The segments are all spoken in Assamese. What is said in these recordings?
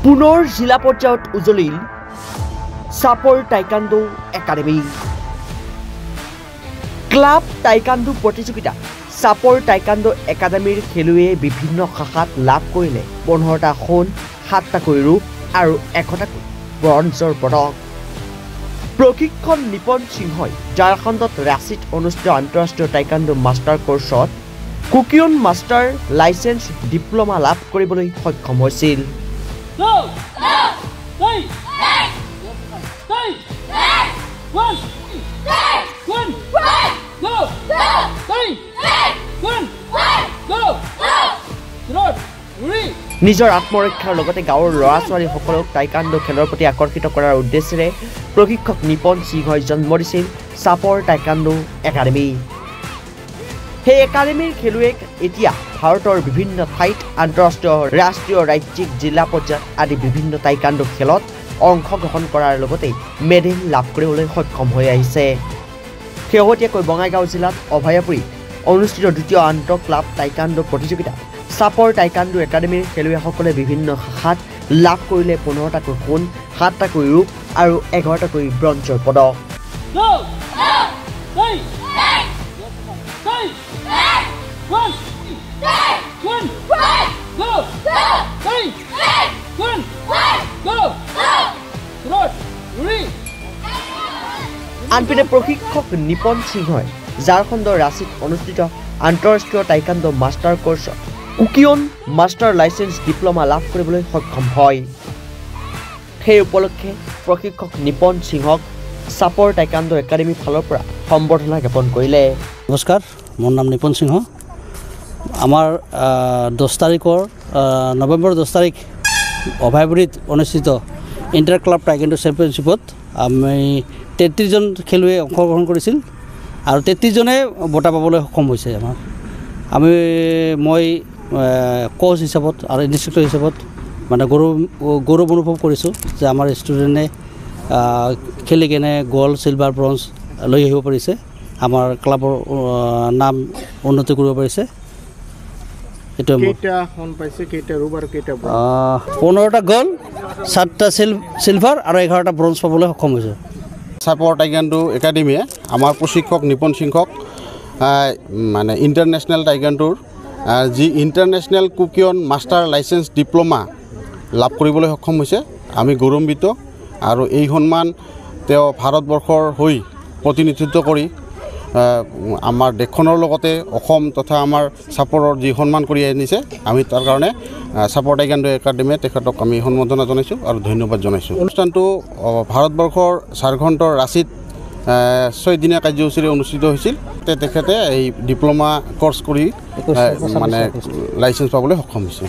পুনৰ জিলা পৰ্যায়ত উজলিল চাপৰ টাইকাণ্ডো একাডেমি। ক্লাব টাইকাণ্ডো প্ৰতিযোগিতা চাপৰ টাইকাণ্ডো একাডেমিৰ খেলুৱৈয়ে বিভিন্ন শাখাত লাভ কৰিলে 15টা সোণ, 7টাকৈ ৰূপ আৰু 1টাকৈ ব্ৰঞ্জৰ পদক। প্ৰশিক্ষণ নিপন সিংহই ঝাৰখণ্ডত ৰাঁচীত অনুষ্ঠিত আন্তঃৰাষ্ট্ৰীয় টাইকাণ্ডো মাষ্টাৰ কোৰ্ছত কুকিয়ন মাষ্টাৰ লাইচেন্স ডিপ্ল'মা লাভ কৰিবলৈ সক্ষম হৈছিল। নিজৰ আত্মৰক্ষাৰ লগতে গাঁৱৰ ল'ৰা ছোৱালীসকলক টাইকাণ্ডো খেলৰ প্ৰতি আকৰ্ষিত কৰাৰ উদ্দেশ্যেৰে প্ৰশিক্ষক নিপন সিংহই জন্ম দিছিল চাপৰ টাইকাণ্ডো একাডেমি। সেই একাডেমিৰ খেলুৱৈক এতিয়া ভাৰতৰ বিভিন্ন ঠাইত আন্তঃৰাষ্ট্ৰীয়, ৰাষ্ট্ৰীয়, ৰাজ্যিক, জিলা পৰ্যায়ত আদি বিভিন্ন টাইকাণ্ডো খেলত অংশগ্ৰহণ কৰাৰ লগতে মেডেল লাভ কৰিবলৈ সক্ষম হৈ আহিছে। শেহতীয়াকৈ বঙাইগাঁও জিলাত অভয়াপুৰীত অনুষ্ঠিত দ্বিতীয় আন্তঃ ক্লাব টাইকাণ্ডো প্ৰতিযোগিতা চাপৰ টাইকাণ্ডো একাডেমিৰ খেলুৱৈসকলে বিভিন্ন শাখাত লাভ কৰিলে 15টাকৈ সোণ, 7টাকৈ ৰূপ আৰু 11টাকৈ ব্ৰঞ্জৰ পদক। আনপিনে প্ৰশিক্ষক নিপন সিংহই ঝাৰখণ্ডৰ ৰাঁচীত অনুষ্ঠিত আন্তঃৰাষ্ট্ৰীয় টাইকাণ্ডো মাষ্টাৰ কোৰ্ছত কুকিয়ন মাষ্টাৰ লাইচেন্স ডিপ্ল'মা লাভ কৰিবলৈ সক্ষম হয়। সেই উপলক্ষে প্ৰশিক্ষক নিপন সিংহক চাপৰ টাইকাণ্ডো একাডেমিৰ ফালৰ পৰা সম্বৰ্ধনা জ্ঞাপন কৰিলে। নমস্কাৰ, মোৰ নাম নিপন সিংহ। আমাৰ 10 তাৰিখৰ নৱেম্বৰ 10 তাৰিখ অভয়াপুৰীত অনুষ্ঠিত ইণ্টাৰ ক্লাব টাইকাণ্ডো চেম্পিয়নশ্বিপত আমি 33জন খেলুৱৈ অংশগ্ৰহণ কৰিছিল আৰু 33জনে বঁটা পাবলৈ সক্ষম হৈছে। মই কোচ হিচাপত আৰু ইনষ্ট্ৰাক্টৰ হিচাপত মানে গৌৰৱ অনুভৱ কৰিছোঁ যে আমাৰ ষ্টুডেণ্টে খেলি কেনে গ'ল্ড, চিলভাৰ, ব্ৰঞ্জ লৈ আহিব পাৰিছে, আমাৰ ক্লাবৰ নাম উন্নতি কৰিব পাৰিছে। এইটো 15টা গ'ল্ড, 7টা চিলভাৰ আৰু 11টা ব্ৰঞ্জ পাবলৈ সক্ষম হৈছে। চাপৰ টাইকাণ্ডো একাডেমিয়ে আমাৰ প্ৰশিক্ষক নিপন সিংহক মানে ইণ্টাৰনেশ্যনেল টাইকাণ্ডোৰ যি ইণ্টাৰনেশ্যনেল কুকিয়ন মাষ্টাৰ লাইচেন্স ডিপ্ল'মা লাভ কৰিবলৈ সক্ষম হৈছে। আমি গৌৰৱান্বিত আৰু এই সন্মান তেওঁ ভাৰতবৰ্ষৰ হৈ প্ৰতিনিধিত্ব কৰি আমাৰ দেশখনৰ লগতে অসম তথা আমাৰ চাপৰৰ যি সন্মান কৰি আনিছে, আমি তাৰ কাৰণে চাপৰ টাইকাণ্ডো একাডেমিয়ে তেখেতক আমি সম্বৰ্ধনা জনাইছোঁ আৰু ধন্যবাদ জনাইছোঁ। অনুষ্ঠানটো ভাৰতবৰ্ষৰ ঝাৰখণ্ডৰ ৰাঁচীত 6 দিনীয়া কাৰ্যসূচীৰে অনুষ্ঠিত হৈছিল। তেখেতে এই ডিপ্ল'মা কৰ্চ কৰি মানে লাইচেন্স পাবলৈ সক্ষম হৈছে।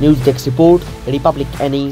News Desk Report, Republic NE.